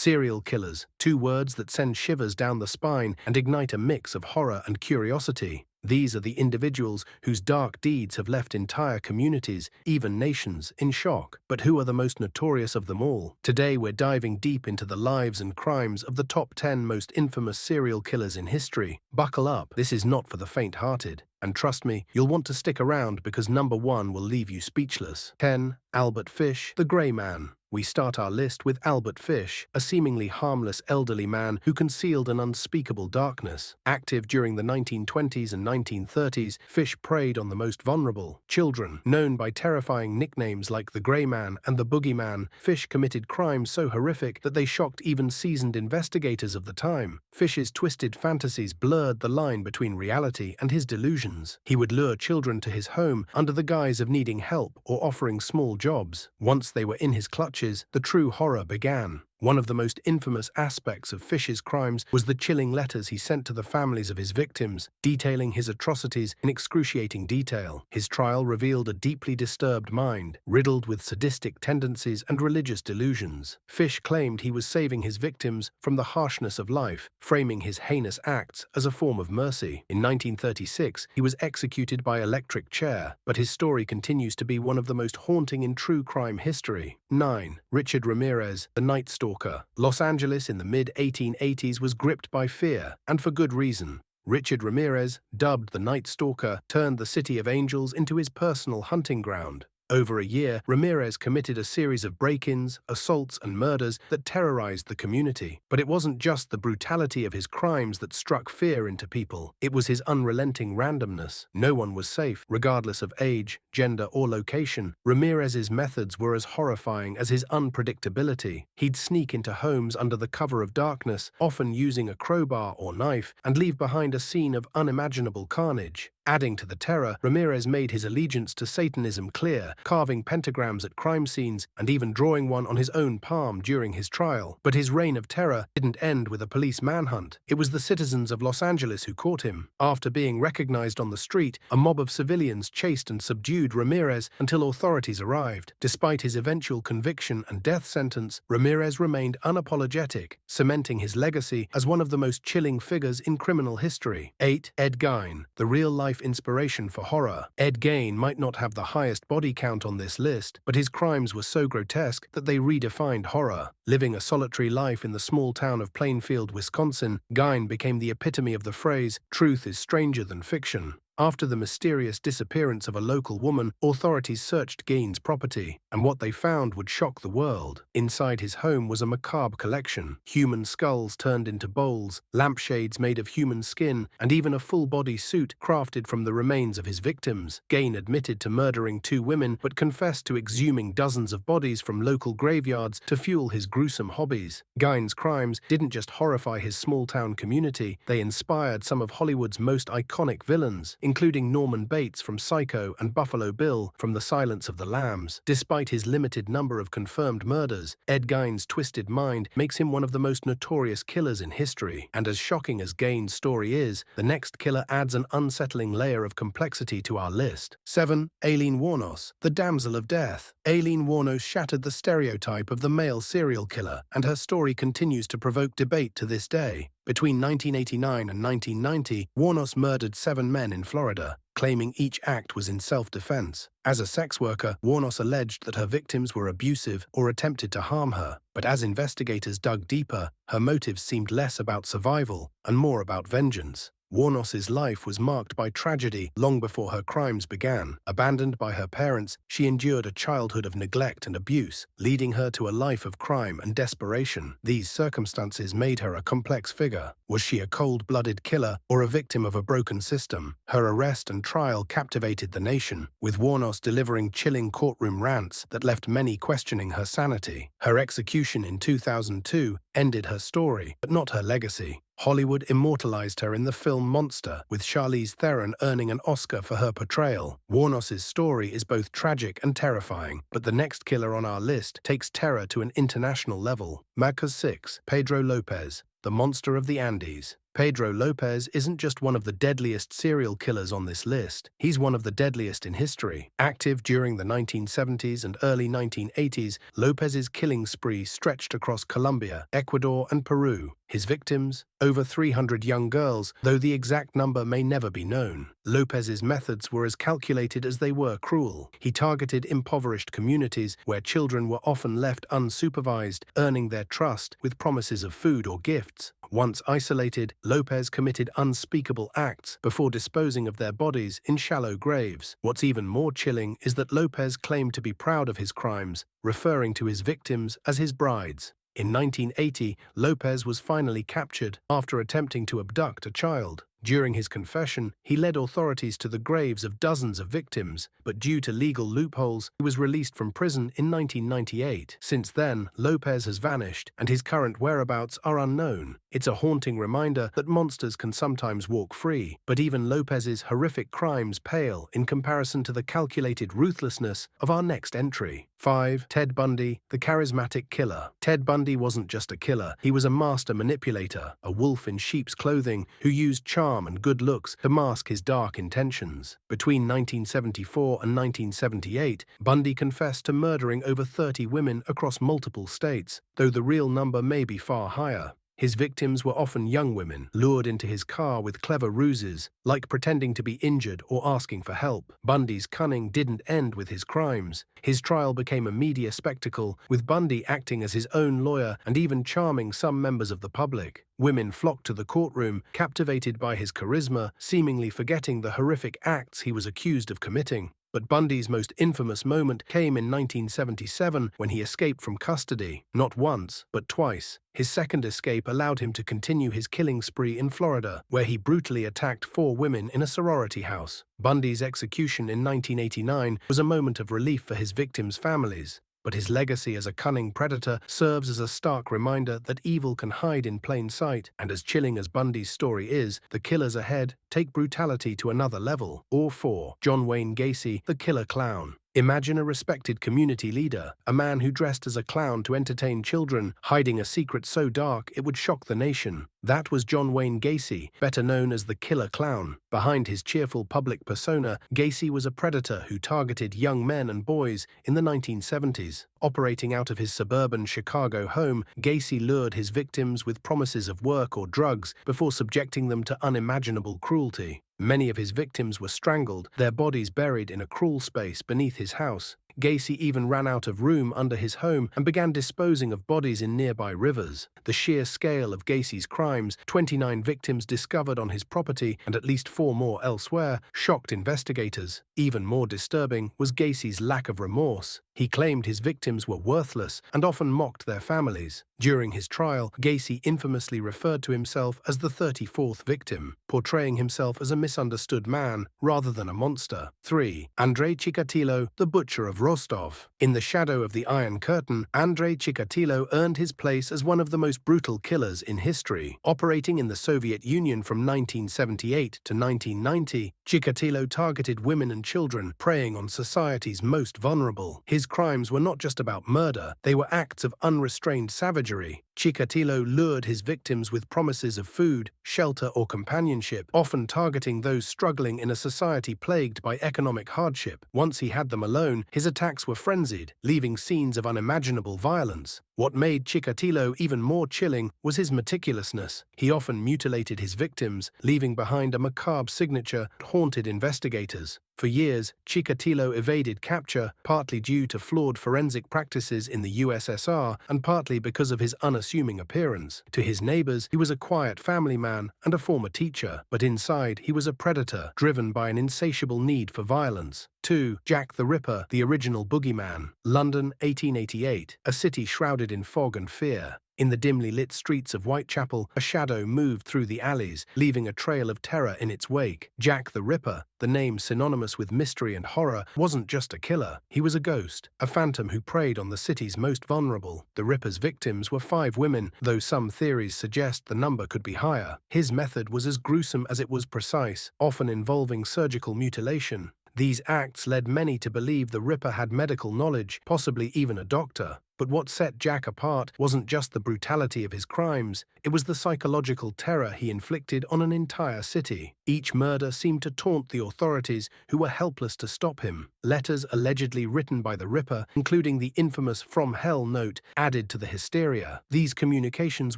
Serial killers, two words that send shivers down the spine and ignite a mix of horror and curiosity. These are the individuals whose dark deeds have left entire communities, even nations, in shock. But who are the most notorious of them all? Today we're diving deep into the lives and crimes of the top 10 most infamous serial killers in history. Buckle up, this is not for the faint-hearted. And trust me, you'll want to stick around because number 1 will leave you speechless. 10. Albert Fish, the Grey Man. We start our list with Albert Fish, a seemingly harmless elderly man who concealed an unspeakable darkness. Active during the 1920s and 1930s, Fish preyed on the most vulnerable, children. Known by terrifying nicknames like the Grey Man and the Boogeyman, Fish committed crimes so horrific that they shocked even seasoned investigators of the time. Fish's twisted fantasies blurred the line between reality and his delusions. He would lure children to his home under the guise of needing help or offering small jobs. Once they were in his clutches, the true horror began. One of the most infamous aspects of Fish's crimes was the chilling letters he sent to the families of his victims, detailing his atrocities in excruciating detail. His trial revealed a deeply disturbed mind, riddled with sadistic tendencies and religious delusions. Fish claimed he was saving his victims from the harshness of life, framing his heinous acts as a form of mercy. In 1936, he was executed by electric chair, but his story continues to be one of the most haunting in true crime history. 9. Richard Ramirez, the Night Stalker. Los Angeles in the mid-1880s was gripped by fear, and for good reason. Richard Ramirez, dubbed the Night Stalker, turned the City of Angels into his personal hunting ground. Over a year, Ramirez committed a series of break-ins, assaults, and murders that terrorized the community. But it wasn't just the brutality of his crimes that struck fear into people. It was his unrelenting randomness. No one was safe, regardless of age, gender, or location. Ramirez's methods were as horrifying as his unpredictability. He'd sneak into homes under the cover of darkness, often using a crowbar or knife, and leave behind a scene of unimaginable carnage. Adding to the terror, Ramirez made his allegiance to Satanism clear, carving pentagrams at crime scenes and even drawing one on his own palm during his trial. But his reign of terror didn't end with a police manhunt. It was the citizens of Los Angeles who caught him. After being recognized on the street, a mob of civilians chased and subdued Ramirez until authorities arrived. Despite his eventual conviction and death sentence, Ramirez remained unapologetic, cementing his legacy as one of the most chilling figures in criminal history. 8. Ed Gein, the real-life inspiration for horror. Ed Gein might not have the highest body count on this list, but his crimes were so grotesque that they redefined horror. Living a solitary life in the small town of Plainfield, Wisconsin, Gein became the epitome of the phrase, "Truth is stranger than fiction." After the mysterious disappearance of a local woman, authorities searched Gein's property, and what they found would shock the world. Inside his home was a macabre collection: human skulls turned into bowls, lampshades made of human skin, and even a full-body suit crafted from the remains of his victims. Gein admitted to murdering 2 women, but confessed to exhuming dozens of bodies from local graveyards to fuel his gruesome hobbies. Gein's crimes didn't just horrify his small-town community, they inspired some of Hollywood's most iconic villains, including Norman Bates from Psycho and Buffalo Bill from The Silence of the Lambs. Despite his limited number of confirmed murders, Ed Gein's twisted mind makes him one of the most notorious killers in history. And as shocking as Gein's story is, the next killer adds an unsettling layer of complexity to our list. 7. Aileen Wuornos, the Damsel of Death. Aileen Wuornos shattered the stereotype of the male serial killer, and her story continues to provoke debate to this day. Between 1989 and 1990, Wuornos murdered 7 men in Florida, claiming each act was in self-defense. As a sex worker, Wuornos alleged that her victims were abusive or attempted to harm her. But as investigators dug deeper, her motives seemed less about survival and more about vengeance. Wuornos's life was marked by tragedy long before her crimes began. Abandoned by her parents, she endured a childhood of neglect and abuse, leading her to a life of crime and desperation. These circumstances made her a complex figure. Was she a cold-blooded killer or a victim of a broken system? Her arrest and trial captivated the nation, with Wuornos delivering chilling courtroom rants that left many questioning her sanity. Her execution in 2002 ended her story, but not her legacy. Hollywood immortalized her in the film Monster, with Charlize Theron earning an Oscar for her portrayal. Wuornos's story is both tragic and terrifying, but the next killer on our list takes terror to an international level. Marcus 6. Pedro Lopez, the Monster of the Andes. Pedro Lopez isn't just one of the deadliest serial killers on this list, he's one of the deadliest in history. Active during the 1970s and early 1980s, Lopez's killing spree stretched across Colombia, Ecuador, and Peru. His victims, over 300 young girls, though the exact number may never be known. Lopez's methods were as calculated as they were cruel. He targeted impoverished communities where children were often left unsupervised, earning their trust with promises of food or gifts. Once isolated, Lopez committed unspeakable acts before disposing of their bodies in shallow graves. What's even more chilling is that Lopez claimed to be proud of his crimes, referring to his victims as his brides. In 1980, Lopez was finally captured after attempting to abduct a child. During his confession, he led authorities to the graves of dozens of victims, but due to legal loopholes, he was released from prison in 1998. Since then, Lopez has vanished, and his current whereabouts are unknown. It's a haunting reminder that monsters can sometimes walk free, but even Lopez's horrific crimes pale in comparison to the calculated ruthlessness of our next entry. 5. Ted Bundy, the charismatic killer. Ted Bundy wasn't just a killer, he was a master manipulator, a wolf in sheep's clothing who used charm and good looks to mask his dark intentions. Between 1974 and 1978, Bundy confessed to murdering over 30 women across multiple states, though the real number may be far higher. His victims were often young women, lured into his car with clever ruses, like pretending to be injured or asking for help. Bundy's cunning didn't end with his crimes. His trial became a media spectacle, with Bundy acting as his own lawyer and even charming some members of the public. Women flocked to the courtroom, captivated by his charisma, seemingly forgetting the horrific acts he was accused of committing. But Bundy's most infamous moment came in 1977 when he escaped from custody, not once, but twice. His second escape allowed him to continue his killing spree in Florida, where he brutally attacked 4 women in a sorority house. Bundy's execution in 1989 was a moment of relief for his victims' families. But his legacy as a cunning predator serves as a stark reminder that evil can hide in plain sight, and as chilling as Bundy's story is, the killers ahead take brutality to another level. Or 4. John Wayne Gacy, the killer clown. Imagine a respected community leader, a man who dressed as a clown to entertain children, hiding a secret so dark it would shock the nation. That was John Wayne Gacy, better known as the Killer Clown. Behind his cheerful public persona, Gacy was a predator who targeted young men and boys in the 1970s. Operating out of his suburban Chicago home, Gacy lured his victims with promises of work or drugs before subjecting them to unimaginable cruelty. Many of his victims were strangled, their bodies buried in a crawl space beneath his house. Gacy even ran out of room under his home and began disposing of bodies in nearby rivers. The sheer scale of Gacy's crimes, 29 victims discovered on his property and at least 4 more elsewhere, shocked investigators. Even more disturbing was Gacy's lack of remorse. He claimed his victims were worthless and often mocked their families. During his trial, Gacy infamously referred to himself as the 34th victim, portraying himself as a misunderstood man rather than a monster. 3. Andrei Chikatilo, the Butcher of Rostov. In the shadow of the Iron Curtain, Andrei Chikatilo earned his place as one of the most brutal killers in history. Operating in the Soviet Union from 1978 to 1990, Chikatilo targeted women and children, preying on society's most vulnerable. His crimes were not just about murder, they were acts of unrestrained savagery. Chikatilo lured his victims with promises of food, shelter, or companionship, often targeting those struggling in a society plagued by economic hardship. Once he had them alone, his attacks were frenzied, leaving scenes of unimaginable violence. What made Chikatilo even more chilling was his meticulousness. He often mutilated his victims, leaving behind a macabre signature that haunted investigators. For years, Chikatilo evaded capture, partly due to flawed forensic practices in the USSR and partly because of his unassuming appearance. To his neighbors, he was a quiet family man and a former teacher, but inside he was a predator, driven by an insatiable need for violence. 2. Jack the Ripper, the original boogeyman. London, 1888, a city shrouded in fog and fear. In the dimly lit streets of Whitechapel, a shadow moved through the alleys, leaving a trail of terror in its wake. Jack the Ripper, the name synonymous with mystery and horror, wasn't just a killer. He was a ghost, a phantom who preyed on the city's most vulnerable. The Ripper's victims were 5 women, though some theories suggest the number could be higher. His method was as gruesome as it was precise, often involving surgical mutilation. These acts led many to believe the Ripper had medical knowledge, possibly even a doctor. But what set Jack apart wasn't just the brutality of his crimes, it was the psychological terror he inflicted on an entire city. Each murder seemed to taunt the authorities, who were helpless to stop him. Letters allegedly written by the Ripper, including the infamous "From Hell" note, added to the hysteria. These communications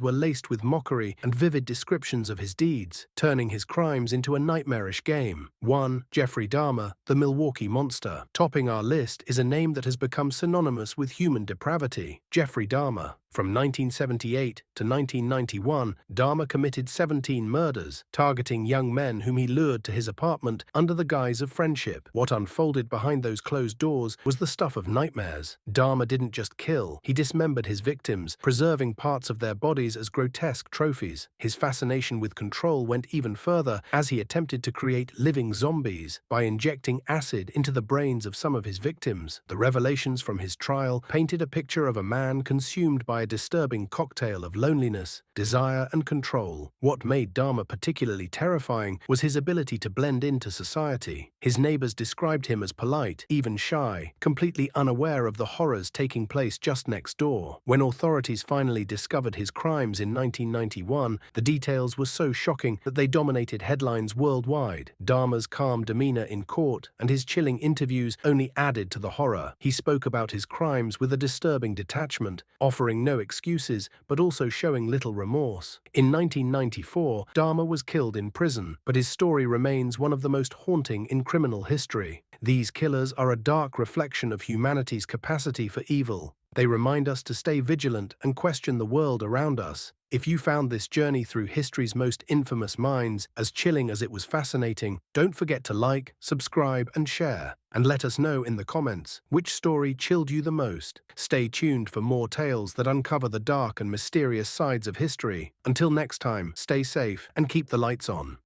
were laced with mockery and vivid descriptions of his deeds, turning his crimes into a nightmarish game. 1. Jeffrey Dahmer, the Milwaukee Monster. Topping our list is a name that has become synonymous with human depravity: Jeffrey Dahmer. From 1978 to 1991, Dahmer committed 17 murders, targeting young men whom he lured to his apartment under the guise of friendship. What unfolded behind those closed doors was the stuff of nightmares. Dahmer didn't just kill, he dismembered his victims, preserving parts of their bodies as grotesque trophies. His fascination with control went even further, as he attempted to create living zombies by injecting acid into the brains of some of his victims. The revelations from his trial painted a picture of a man consumed by a disturbing cocktail of loneliness, desire, and control. What made Dahmer particularly terrifying was his ability to blend into society. His neighbors described him as polite, even shy, completely unaware of the horrors taking place just next door. When authorities finally discovered his crimes in 1991, the details were so shocking that they dominated headlines worldwide. Dahmer's calm demeanor in court and his chilling interviews only added to the horror. He spoke about his crimes with a disturbing detachment, offering no excuses but also showing little remorse. In 1994, Dahmer was killed in prison, but his story remains one of the most haunting in criminal history. These killers are a dark reflection of humanity's capacity for evil. They remind us to stay vigilant and question the world around us. If you found this journey through history's most infamous minds as chilling as it was fascinating, don't forget to like, subscribe, and share. And let us know in the comments which story chilled you the most. Stay tuned for more tales that uncover the dark and mysterious sides of history. Until next time, stay safe and keep the lights on.